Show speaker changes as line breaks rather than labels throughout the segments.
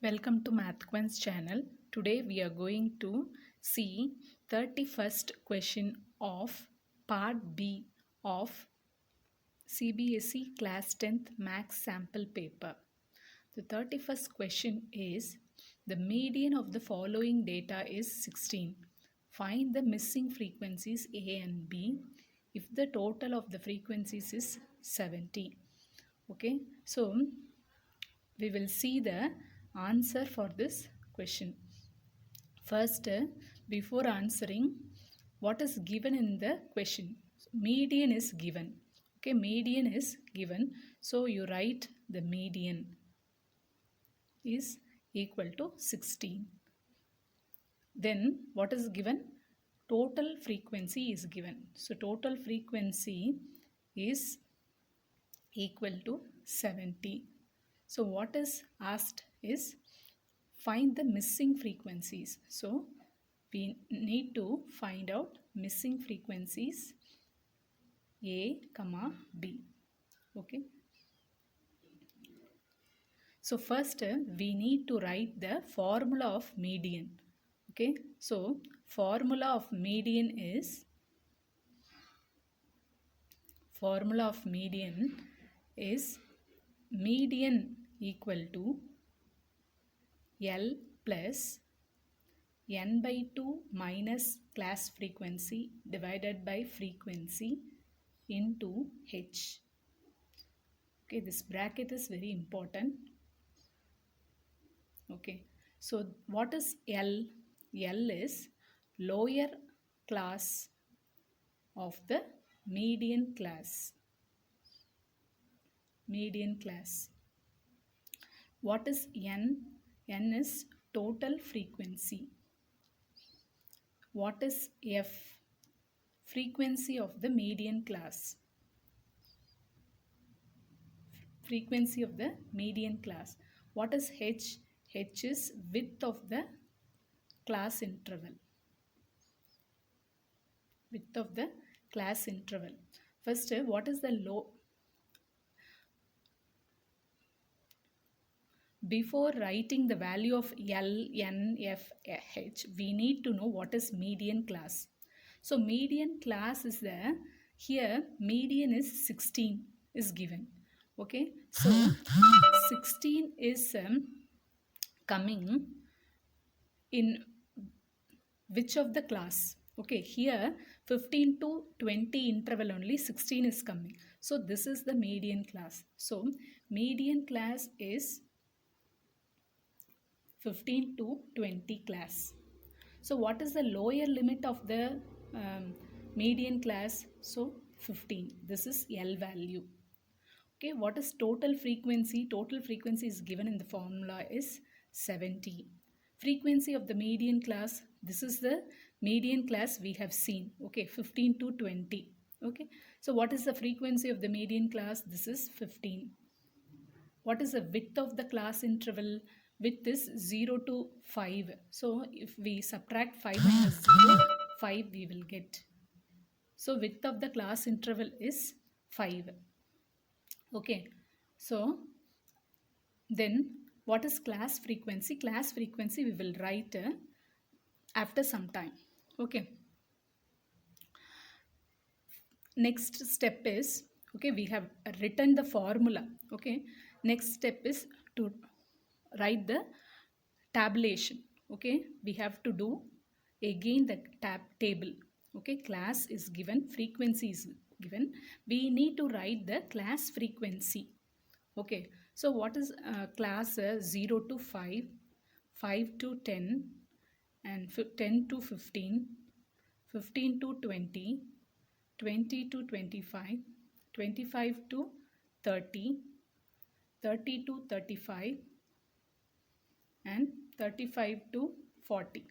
Welcome to MathQuens channel. Today we are going to see 31st question of part B of CBSE class 10th max sample paper. The 31st question is the median of the following data is 16. Find the missing frequencies A and B if the total of the frequencies is 70. Okay, so we will see the answer for this question. First, before answering, what is given in the question? Median is given. Okay, median is given. So you write the median is equal to 16. Then what is given? Total frequency is given. So total frequency is equal to 70. So what is asked is find the missing frequencies. So we need to find out missing frequencies A, B. Okay. So first we need to write the formula of median. Okay. So formula of median is median equal to L plus n by 2 minus class frequency divided by frequency into H. Okay, this bracket is very important. Okay, so what is L? L is lower class of the median class. Median class. What is N? N is total frequency. What is F? Frequency of the median class. Frequency of the median class. What is H? H is width of the class interval. Width of the class interval. First, what is the low? Before writing the value of L, N, F, H, we need to know what is median class. So median class is there. Here median is 16 is given. Okay, so 16 is coming in which of the class? Okay, here 15 to 20 interval only 16 is coming. So this is the median class. So median class is 15 to 20 class. So what is the lower limit of the median class? So 15. This is L value. Okay, what is total frequency? Total frequency is given in the formula is 70. Frequency of the median class, this is the median class we have seen. Okay, 15 to 20. Okay, so what is the frequency of the median class? This is 15. What is the width of the class interval? Width is 0 to 5. So if we subtract 5 minus 0, 5 we will get. So width of the class interval is 5. Okay, so then what is class frequency? Class frequency we will write after some time. Okay. Next step is, okay, we have written the formula. Okay. Next step is to write the tabulation. Okay, we have to do again the table. Okay, class is given, frequency is given. We need to write the class frequency. Okay, so what is class 0 to 5, 5 to 10, and 10 to 15, 15 to 20, 20 to 25, 25 to 30, 30 to 35, and 35 to 40.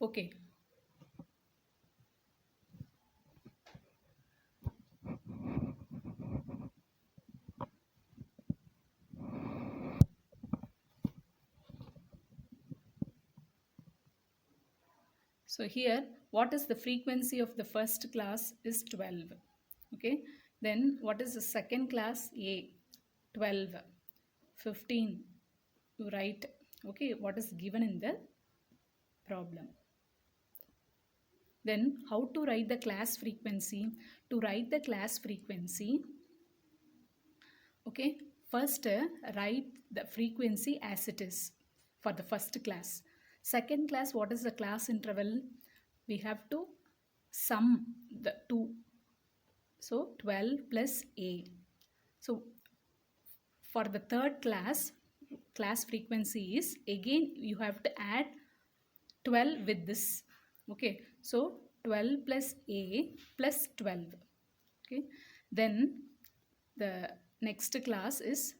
Okay. So here, what is the frequency of the first class is 12. Okay. Then what is the second class? A, 12, 15, you write, okay, what is given in the problem. Then how to write the class frequency? To write the class frequency, okay, first write the frequency as it is for the first class. Second class, what is the class interval? We have to sum the two. So 12 plus A. So for the third class, class frequency is again you have to add 12 with this. Okay, so 12 plus A plus 12. Okay, then the next class is,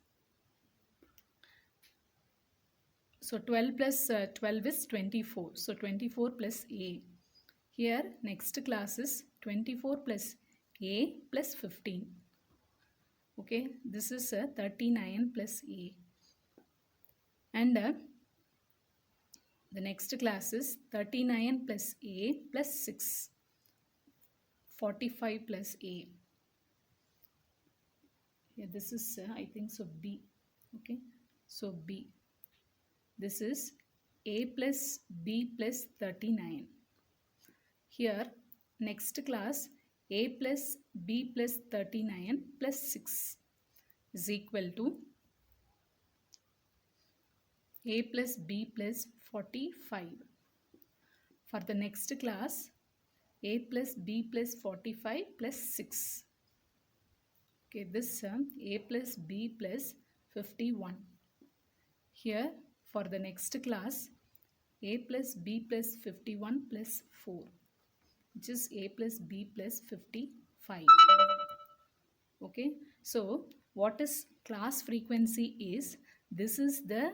so 12 plus 12 is 24. So 24 plus A. Here next class is 24 plus A plus 15. Okay, this is 39 plus A. And the next class is 39 plus A plus 6. 45 plus A. Yeah, this is I think so B. Okay, so B. This is A plus B plus 39. Here next class A plus B plus 39 plus 6 is equal to A plus B plus 45. For the next class, A plus B plus 45 plus 6. Okay, this sum A plus B plus 51. Here for the next class, A plus B plus 51 plus 4, which is A plus B plus 55. Okay, so what is class frequency is, this is the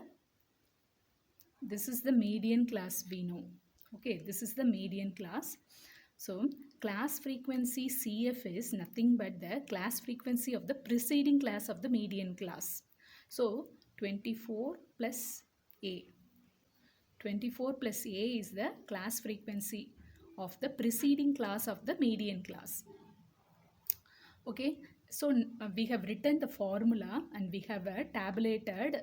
median class we know. Okay, this is the median class. So class frequency CF is nothing but the class frequency of the preceding class of the median class. So 24 plus A. 24 plus A is the class frequency of the preceding class of the median class. Okay, so we have written the formula and we have tabulated.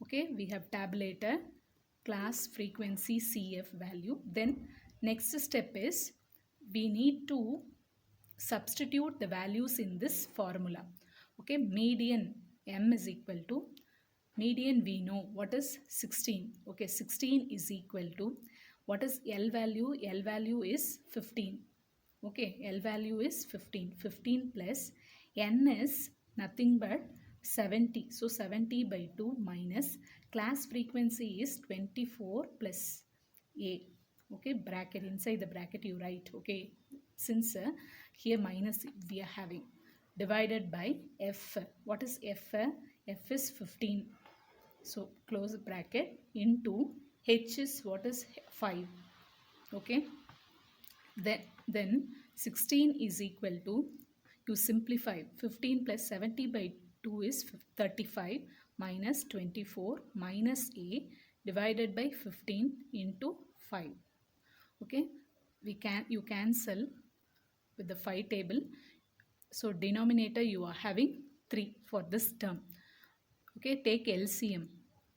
Okay, we have tabulated class frequency CF value. Then next step is we need to substitute the values in this formula. Okay, median M is equal to, median we know what is 16. Okay, 16 is equal to, what is L value? L value is 15. Okay, L value is 15. 15 plus N is nothing but 70. So 70 by 2 minus class frequency is 24 plus A. Okay, bracket, inside the bracket you write. Okay, since here minus we are having, divided by F. What is F? F is 15. So close the bracket, into H is what is 5. Okay, then 16 is equal to, you simplify, 15 plus 70 by 2 is 35 minus 24 minus A divided by 15 into 5. Okay, you cancel with the 5 table. So denominator you are having 3 for this term. Okay, take LCM.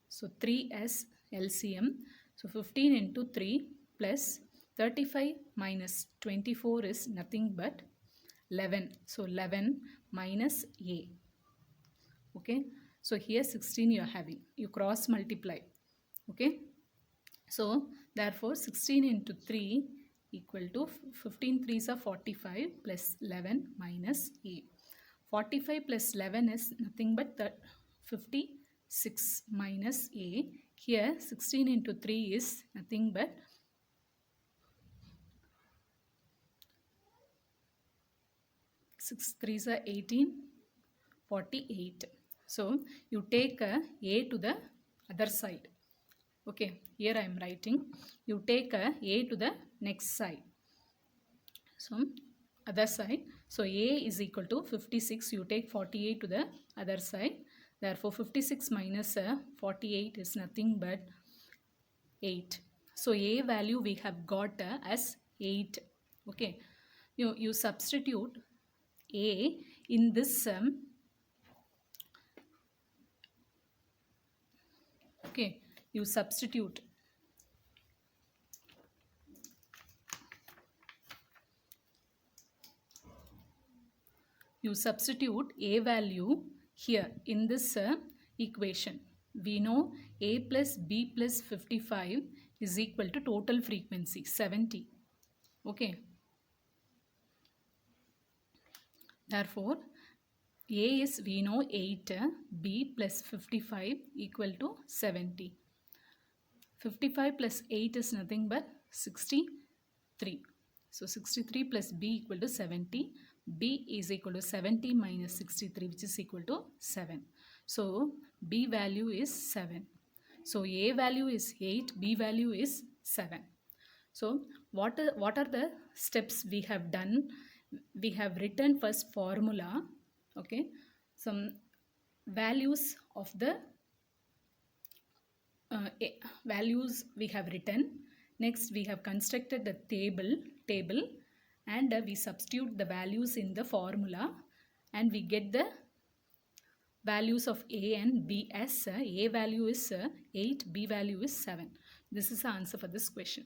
So 3 as LCM. So 15 into 3 plus 35 minus 24 is nothing but 11. So 11 minus A. Okay, so here 16 you are having. You cross multiply. Okay, so therefore 16 into 3 equal to 15 3s are 45 plus 11 minus A. 45 plus 11 is nothing but 56 minus A. Here 16 into 3 is nothing but 6 3s are 18, 48. So you take A to the other side. Okay, here I am writing, you take A to the next side. So other side, so A is equal to 56, you take 48 to the other side. Therefore 56 minus 48 is nothing but 8. So A value we have got as 8. Okay, you substitute A in this Okay, you substitute. You substitute A value here in this equation. We know A plus B plus 55 is equal to total frequency 70. Okay. Therefore, A is we know 8, B plus 55 equal to 70. 55 plus 8 is nothing but 63. So 63 plus B equal to 70. B is equal to 70 minus 63, which is equal to 7. So B value is 7. So A value is 8, B value is 7. So what are the steps we have done? We have written first formula, okay, some values of the values we have written. Next we have constructed the table and we substitute the values in the formula and we get the values of A and B as A value is 8, B value is 7. This is the answer for this question.